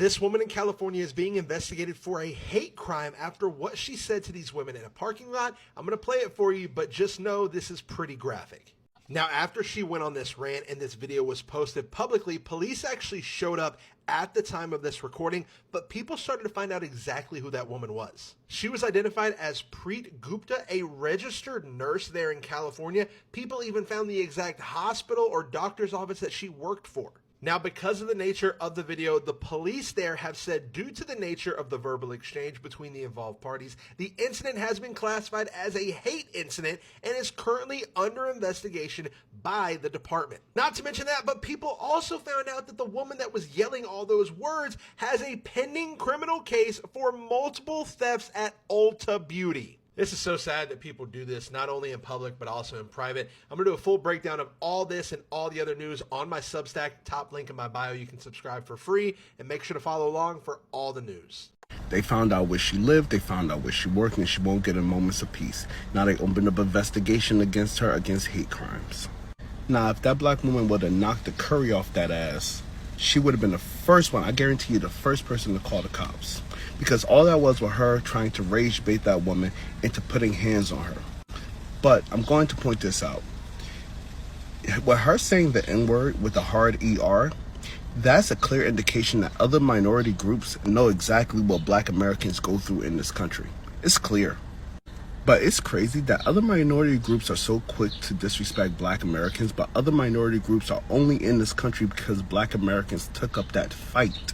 This woman in California is being investigated for a hate crime after what she said to these women in a parking lot. I'm going to play it for you, but just know this is pretty graphic. Now, after she went on this rant and this video was posted publicly, police actually showed up at the time of this recording, but people started to find out exactly who that woman was. She was identified as Preet Gupta, a registered nurse there in California. People even found the exact hospital or doctor's office that she worked for. Now, because of the nature of the video, the police there have said due to the nature of the verbal exchange between the involved parties, the incident has been classified as a hate incident and is currently under investigation by the department. Not to mention that, but people also found out that the woman that was yelling all those words has a pending criminal case for multiple thefts at Ulta Beauty. This is so sad that people do this, not only in public, but also in private. I'm going to do a full breakdown of all this and all the other news on my Substack, top link in my bio. You can subscribe for free and make sure to follow along for all the news. They found out where she lived, they found out where she worked, and she won't get a moment's of peace. Now they opened up an investigation against her against hate crimes. Now, if that black woman would have knocked the curry off that ass, she would have been the first one, I guarantee you, the first person to call the cops. Because all that was her trying to rage bait that woman into putting hands on her. But I'm going to point this out. With her saying the N-word with the hard ER, that's a clear indication that other minority groups know exactly what black Americans go through in this country. It's clear. But it's crazy that other minority groups are so quick to disrespect black Americans, but other minority groups are only in this country because black Americans took up that fight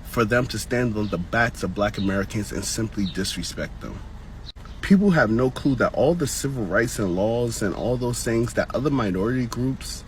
for them to stand on the backs of black Americans and simply disrespect them. People have no clue that all the civil rights and laws and all those things that other minority groups.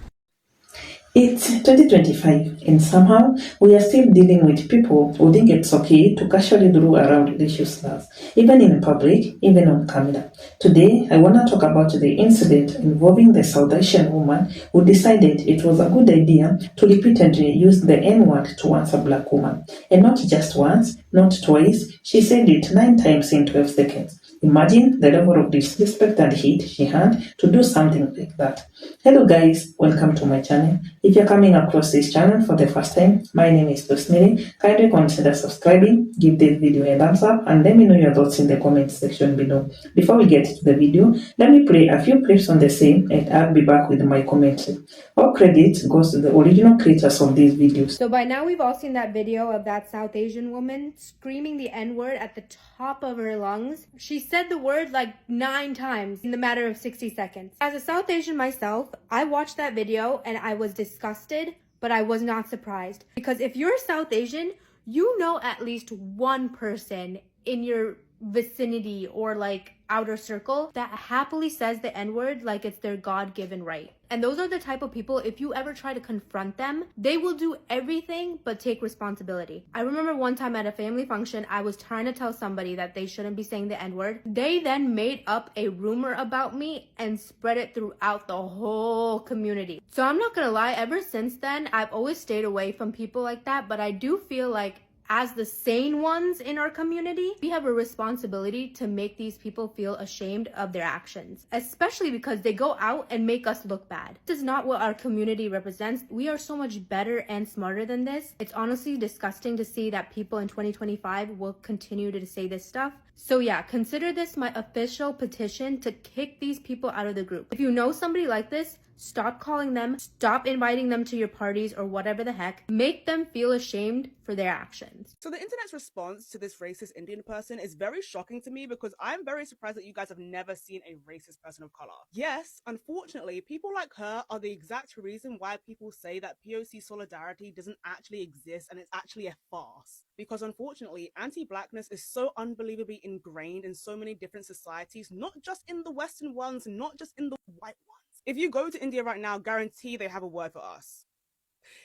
It's 2025 and somehow we are still dealing with people who think it's okay to casually draw around religious slurs, even in public, even on camera. Today, I want to talk about the incident involving the South Asian woman who decided it was a good idea to repeatedly use the N-word towards a black woman. And not just once, not twice, she said it 9 times in 12 seconds. Imagine the level of disrespect and hate she had to do something like that. Hello guys, welcome to my channel. If you're coming across this channel for the first time, my name is Rosemary. Kindly consider subscribing, give this video a thumbs up, and let me know your thoughts in the comment section below. Before we get to the video, let me play a few clips on the same and I'll be back with my commentary. All credit goes to the original creators of these videos. So by now we've all seen that video of that South Asian woman screaming the N-word at the top of her lungs. She said the word like 9 times in the matter of 60 seconds. As a South Asian myself, I watched that video and I was disgusted, but I was not surprised. Because if you're South Asian, you know at least one person in your vicinity or like outer circle that happily says the N-word like it's their God-given right. And those are the type of people, if you ever try to confront them, they will do everything but take responsibility. I remember one time at a family function, I was trying to tell somebody that they shouldn't be saying the N-word. They then made up a rumor about me and spread it throughout the whole community. So I'm not gonna lie, ever since then, I've always stayed away from people like that, but I do feel like as the sane ones in our community, we have a responsibility to make these people feel ashamed of their actions, especially because they go out and make us look bad. This is not what our community represents. We are so much better and smarter than this. It's honestly disgusting to see that people in 2025 will continue to say this stuff. So yeah, consider this my official petition to kick these people out of the group. If you know somebody like this, stop calling them, stop inviting them to your parties or whatever the heck. Make them feel ashamed for their actions. So the internet's response to this racist Indian person is very shocking to me because I'm very surprised that you guys have never seen a racist person of color. Yes, unfortunately, people like her are the exact reason why people say that POC solidarity doesn't actually exist and it's actually a farce. Because unfortunately, anti-blackness is so unbelievably ingrained in so many different societies, not just in the Western ones, not just in the white ones. If you go to India right now, guarantee they have a word for us.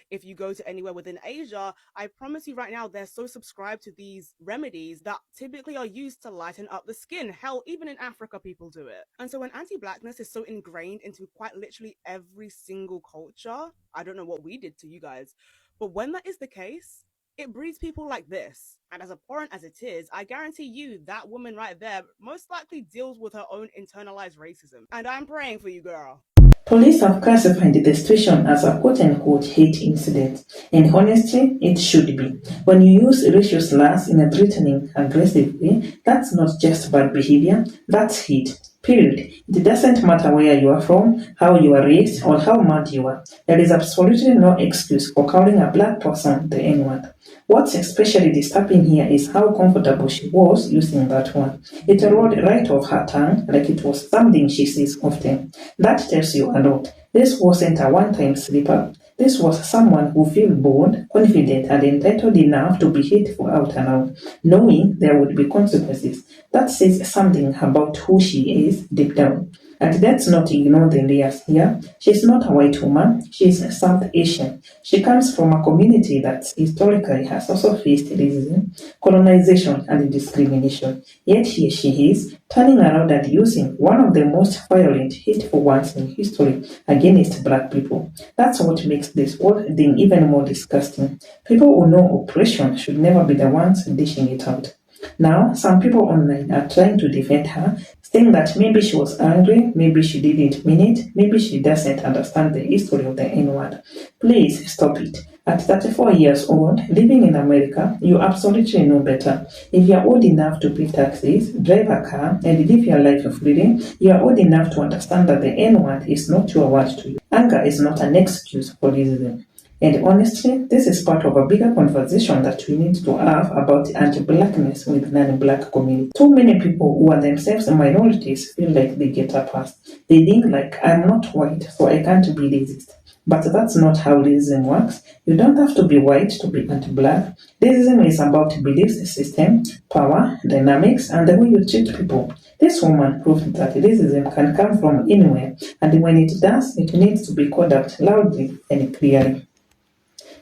If you go to anywhere within Asia, I promise you right now, they're so subscribed to these remedies that typically are used to lighten up the skin. Hell, even in Africa, people do it. And so when anti-blackness is so ingrained into quite literally every single culture, I don't know what we did to you guys, but when that is the case, it breeds people like this. And as abhorrent as it is, I guarantee you that woman right there most likely deals with her own internalized racism. And I'm praying for you, girl. Police have classified the situation as a quote-unquote hate incident, and honestly, it should be. When you use racial slurs in a threatening, aggressive way, that's not just bad behavior, that's hate. Period. It doesn't matter where you are from, how you are raised, or how mad you are. There is absolutely no excuse for calling a black person the N-word. What's especially disturbing here is how comfortable she was using that one. It rolled right off her tongue like it was something she says often. That tells you a lot. This wasn't a one-time slip-up. This was someone who feels bold, confident, and entitled enough to be hateful out and out, knowing there would be consequences. That says something about who she is deep down. And let's not ignore the layers here. She's not a white woman, she's South Asian. She comes from a community that historically has also faced racism, colonization, and discrimination. Yet here she is, turning around and using one of the most violent, hateful ones in history against black people. That's what makes this whole thing even more disgusting. People who know oppression should never be the ones dishing it out. Now, some people online are trying to defend her, saying that maybe she was angry, maybe she didn't mean it, maybe she doesn't understand the history of the N-word. Please stop it. At 34 years old, living in America, you absolutely know better. If you are old enough to pay taxes, drive a car, and live your life freely, you are old enough to understand that the N-word is not your word to you. Anger is not an excuse for racism. And honestly, this is part of a bigger conversation that we need to have about anti-blackness with non-black community. Too many people who are themselves minorities feel like they get a pass. They think like, I'm not white, so I can't be racist. But that's not how racism works. You don't have to be white to be anti-black. Racism is about belief system, power, dynamics, and the way you treat people. This woman proved that racism can come from anywhere, and when it does, it needs to be called out loudly and clearly.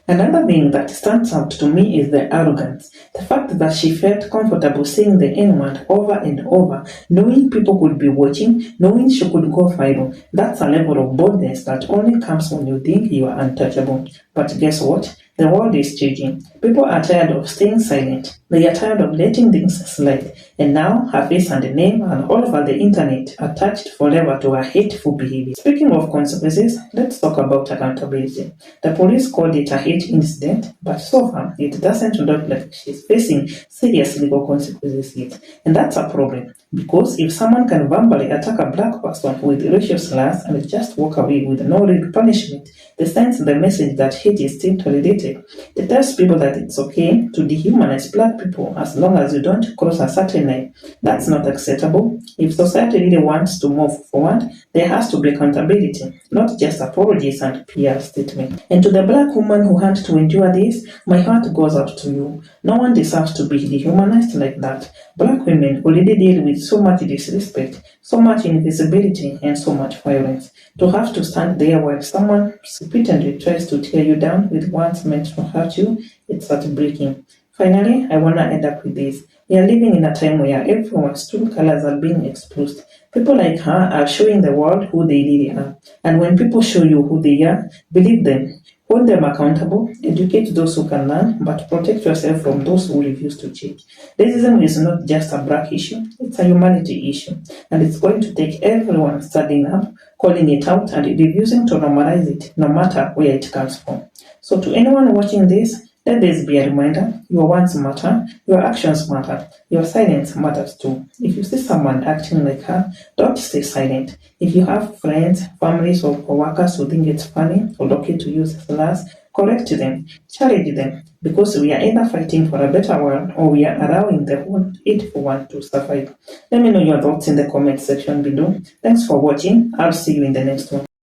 Another thing that stands out to me is the arrogance. The fact that she felt comfortable saying the N-word over and over, knowing people could be watching, knowing she could go viral. That's a level of boldness that only comes when you think you are untouchable. But guess what? The world is changing. People are tired of staying silent. They are tired of letting things slide. And now her face and name and all over the internet are attached forever to her hateful behavior. Speaking of consequences, let's talk about accountability. The police called it a hate incident, but so far it doesn't look like she's facing serious legal consequences yet. And that's a problem, because if someone can verbally attack a black person with racial slurs and just walk away with no real punishment, it sends the message that hate is still tolerated. It tells people that it's okay to dehumanize black people as long as you don't cross a certain line. That's not acceptable. If society really wants to move forward, there has to be accountability, not just apologies and PR statements. And to the black woman who had to endure this, my heart goes out to you. No one deserves to be dehumanized like that. Black women already deal with so much disrespect, so much invisibility, and so much violence. To have to stand there while someone repeatedly tries to tear you down with words meant to hurt you, it's heartbreaking. Finally, I want to end up with this. We are living in a time where everyone's true colors are being exposed. People like her are showing the world who they really are. And when people show you who they are, believe them. Hold them accountable, educate those who can learn, but protect yourself from those who refuse to change. Racism is not just a black issue, it's a humanity issue. And it's going to take everyone standing up, calling it out, and refusing to normalize it, no matter where it comes from. So to anyone watching this, let this be a reminder, your words matter, your actions matter, your silence matters too. If you see someone acting like her, don't stay silent. If you have friends, families, or co-workers who think it's funny or okay to use slurs, correct them, challenge them, because we are either fighting for a better world or we are allowing the whole hateful one to survive. Let me know your thoughts in the comment section below. Thanks for watching. I'll see you in the next one.